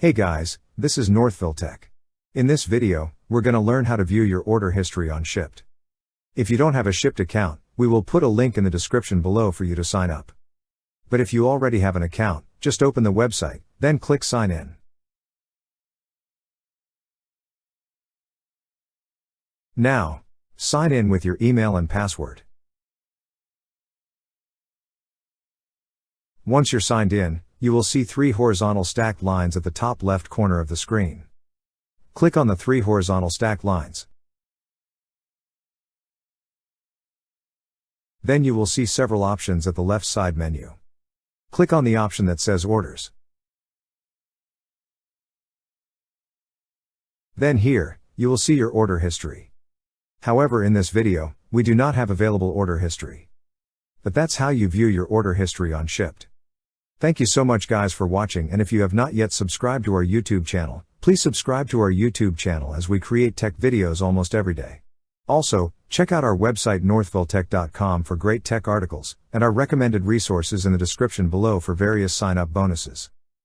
Hey guys, this is Northville Tech. In this video, we're going to learn how to view your order history on Shipt. If you don't have a Shipt account, we will put a link in the description below for you to sign up. But if you already have an account, just open the website, then click Sign In. Now, sign in with your email and password. Once you're signed in, you will see 3 horizontal stacked lines at the top left corner of the screen. Click on the 3 horizontal stacked lines. Then you will see several options at the left side menu. Click on the option that says Orders. Then here, you will see your order history. However, in this video, we do not have available order history. But that's how you view your order history on Shipt. Thank you so much guys for watching, and if you have not yet subscribed to our YouTube channel, please subscribe to our YouTube channel as we create tech videos almost every day. Also, check out our website northvilletech.com for great tech articles, and our recommended resources in the description below for various sign-up bonuses.